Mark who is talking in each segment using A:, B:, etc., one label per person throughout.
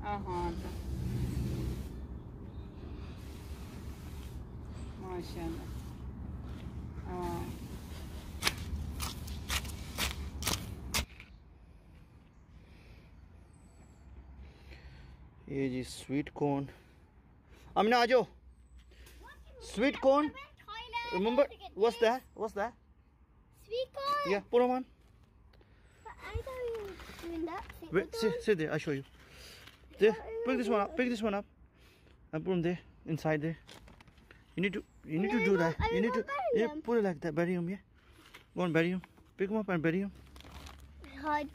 A: हाँ माशाल्लाह। हाँ
B: ये जी स्वीट कॉर्न। अमीना आ जाओ। Sweet corn. Remember what's that? What's that?
C: Sweet corn.
B: Yeah, put them on.
C: But I thought you were doing that.
B: Wait, sit there. I'll show you. There, pick this one up. Pick this one up. And put them there, inside there. You need to do that. You need to put it like that. Bury them, yeah. Go on, bury them. Pick them up and bury them.
C: Hard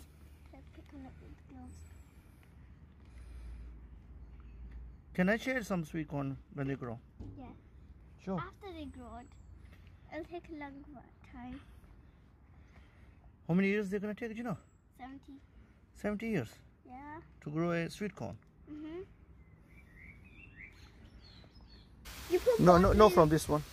C: to pick them up with gloves.
B: Can I share some sweet corn when they grow?
C: Yeah.
B: Sure.
C: After they grow, it'll take a long time.
B: How many years they're gonna take? Do you know?
C: 70.
B: 70 years
C: Yeah.
B: to grow a sweet corn.
C: Mhm. You put
B: No, from this one.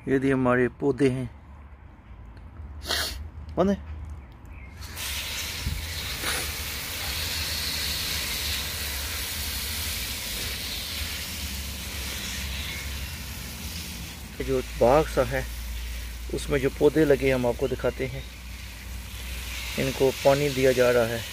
B: ये हमारे पौधे हैं। बंद है। जो बाग सा है उसमें जो पौधे लगे हम आपको दिखाते हैं। इनको पानी दिया जा रहा है।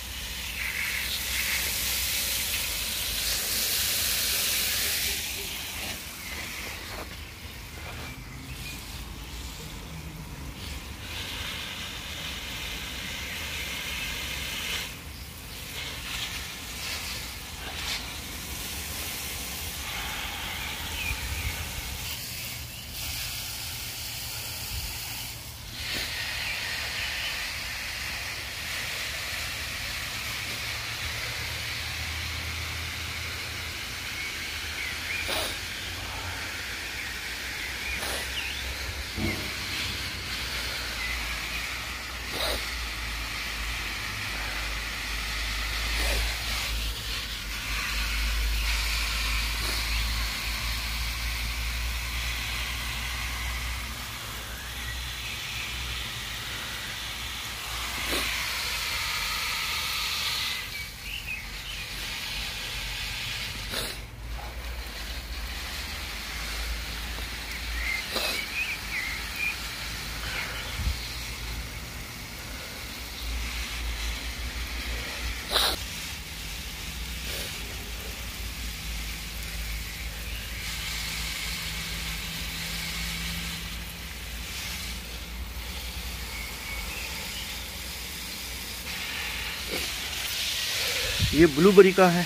B: ये ब्लूबेरी का है।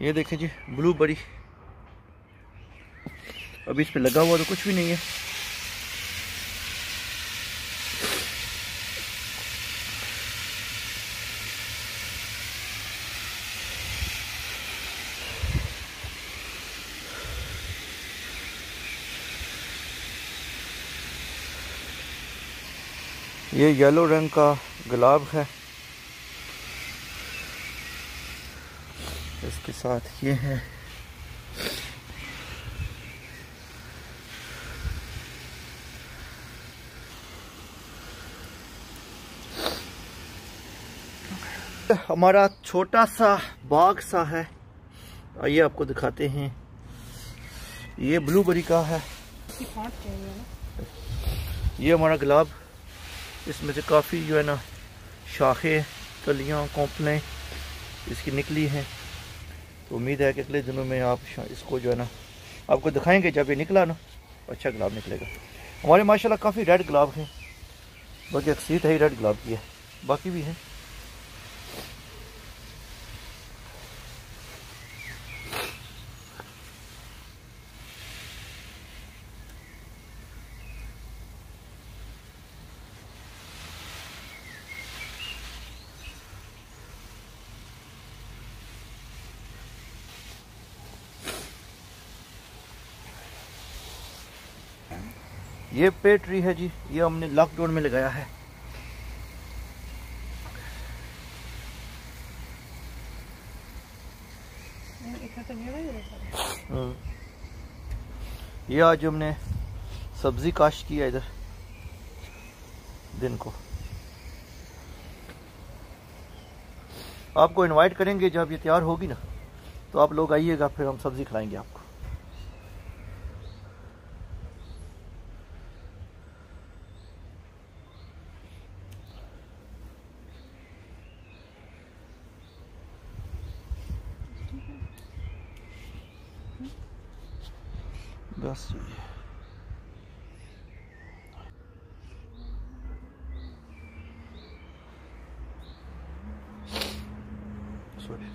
B: ये देखें जी ब्लूबेरी। अभी इस पे लगा हुआ तो कुछ भी नहीं है। ये येलो रंग का गुलाब है। इसके साथ ये है हमारा छोटा सा बाग सा है। आइए आपको दिखाते हैं। ये ब्लूबेरी का है। ये हमारा गुलाब। इसमें से काफ़ी जो है ना शाखें कलियाँ कौंपलें इसकी निकली हैं। तो उम्मीद है कि अगले दिनों में आप इसको जो है ना आपको दिखाएंगे। जब ये निकला ना अच्छा गुलाब निकलेगा। हमारे माशाल्लाह काफ़ी रेड गुलाब हैं, बल्कि अक्सरियत है ही रेड गुलाब की है, बाकी भी हैं। ये पे ट्री है जी, ये हमने लॉकडाउन में लगाया है। ये आज हमने सब्जी काश्त की है इधर दिन को। आपको इनवाइट करेंगे, जब ये तैयार होगी ना तो आप लोग आइएगा, फिर हम सब्जी खिलाएंगे आपको। बस सॉरी।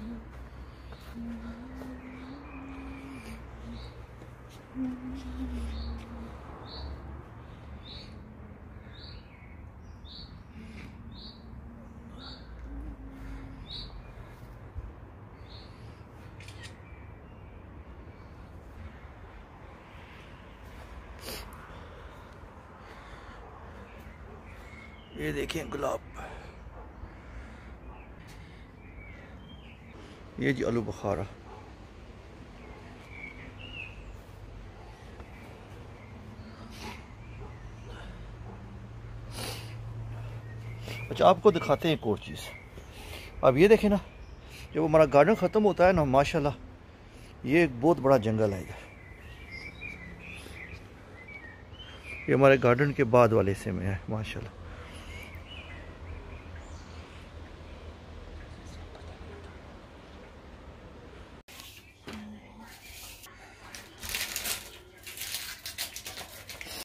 B: ये देखें गुलाब, ये जी आलू बुखारा। अच्छा आपको दिखाते हैं एक और चीज़। अब ये देखें ना, जब हमारा गार्डन ख़त्म होता है ना माशाल्लाह, ये एक बहुत बड़ा जंगल है इधर। ये हमारे गार्डन के बाद वाले हिस्से में है माशाल्लाह।